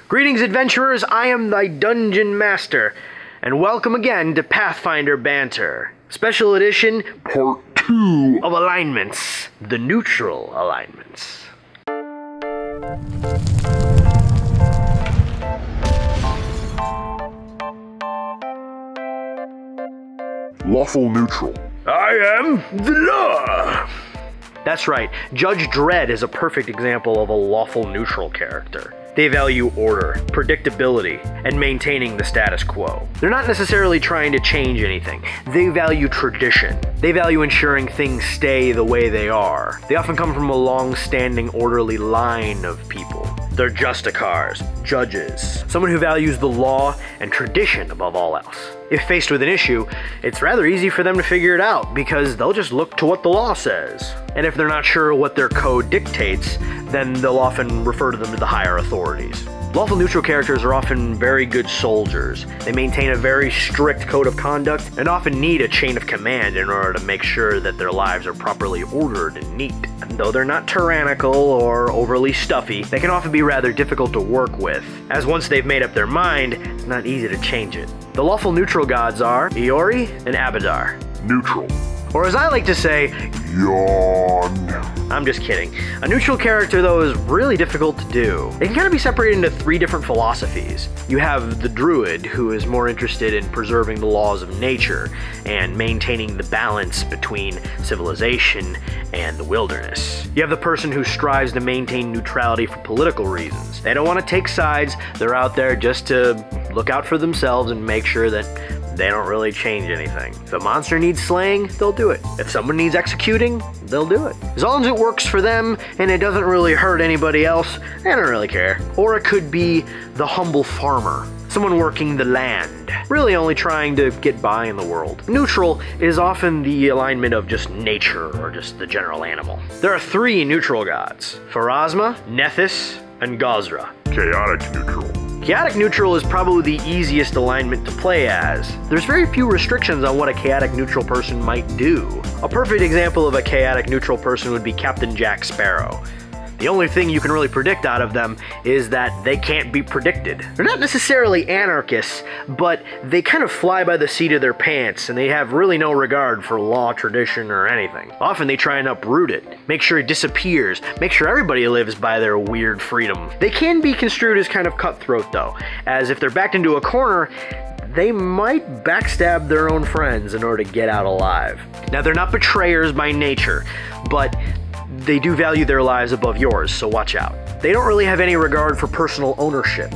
Greetings, adventurers, I am thy Dungeon Master, and welcome again to Pathfinder Banter, Special Edition, Part 2 of Alignments, the Neutral Alignments. Lawful Neutral. I am the law! That's right, Judge Dredd is a perfect example of a lawful neutral character. They value order, predictability, and maintaining the status quo. They're not necessarily trying to change anything. They value tradition. They value ensuring things stay the way they are. They often come from a long-standing, orderly line of people. They're justicars, judges, someone who values the law and tradition above all else. If faced with an issue, it's rather easy for them to figure it out because they'll just look to what the law says. And if they're not sure what their code dictates, then they'll often refer to them to the higher authorities. Lawful neutral characters are often very good soldiers. They maintain a very strict code of conduct and often need a chain of command in order to make sure that their lives are properly ordered and neat. And though they're not tyrannical or overly stuffy, they can often be rather difficult to work with, as once they've made up their mind, it's not easy to change it. The lawful neutral gods are Iori and Abadar. Neutral. Or as I like to say, Yawn. I'm just kidding. A neutral character, though, is really difficult to do. It can kind of be separated into three different philosophies. You have the druid, who is more interested in preserving the laws of nature and maintaining the balance between civilization and the wilderness. You have the person who strives to maintain neutrality for political reasons. They don't want to take sides. They're out there just to look out for themselves and make sure that they don't really change anything. If a monster needs slaying, they'll do it. If someone needs executing, they'll do it. As long as it works for them and it doesn't really hurt anybody else, they don't really care. Or it could be the humble farmer, someone working the land, really only trying to get by in the world. Neutral is often the alignment of just nature or just the general animal. There are three neutral gods: Pharasma, Nethys, and Gozra. Chaotic Neutral. Chaotic Neutral is probably the easiest alignment to play as. There's very few restrictions on what a Chaotic Neutral person might do. A perfect example of a Chaotic Neutral person would be Captain Jack Sparrow. The only thing you can really predict out of them is that they can't be predicted. They're not necessarily anarchists, but they kind of fly by the seat of their pants and they have really no regard for law, tradition, or anything. Often they try and uproot it, make sure it disappears, make sure everybody lives by their weird freedom. They can be construed as kind of cutthroat though, as if they're backed into a corner, they might backstab their own friends in order to get out alive. Now, they're not betrayers by nature, but they do value their lives above yours, so watch out. They don't really have any regard for personal ownership.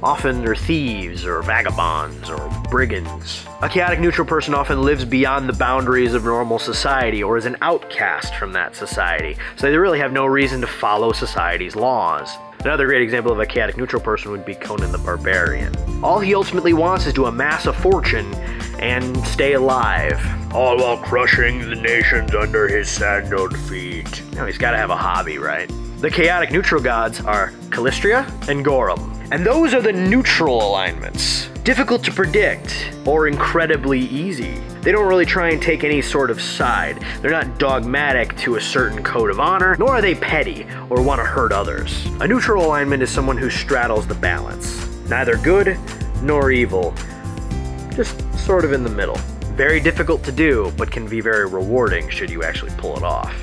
Often they're thieves or vagabonds or brigands. A chaotic neutral person often lives beyond the boundaries of normal society or is an outcast from that society, so they really have no reason to follow society's laws. Another great example of a chaotic neutral person would be Conan the Barbarian. All he ultimately wants is to amass a fortune and stay alive, all while crushing the nations under his sandaled feet. Now, he's gotta have a hobby, right? The chaotic neutral gods are Calistria and Gorum, and those are the neutral alignments. Difficult to predict, or incredibly easy. They don't really try and take any sort of side. They're not dogmatic to a certain code of honor, nor are they petty or want to hurt others. A neutral alignment is someone who straddles the balance. Neither good nor evil, just sort of in the middle. Very difficult to do, but can be very rewarding should you actually pull it off.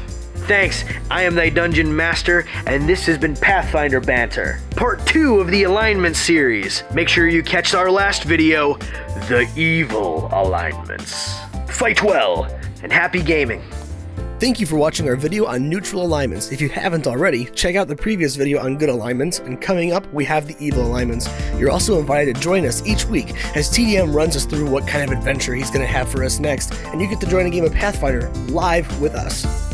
Thanks, I am thy Dungeon Master, and this has been Pathfinder Banter, Part 2 of the Alignment series. Make sure you catch our last video, The Evil Alignments. Fight well, and happy gaming. Thank you for watching our video on neutral alignments. If you haven't already, check out the previous video on good alignments, and coming up, we have the evil alignments. You're also invited to join us each week as TDM runs us through what kind of adventure he's going to have for us next, and you get to join a game of Pathfinder live with us.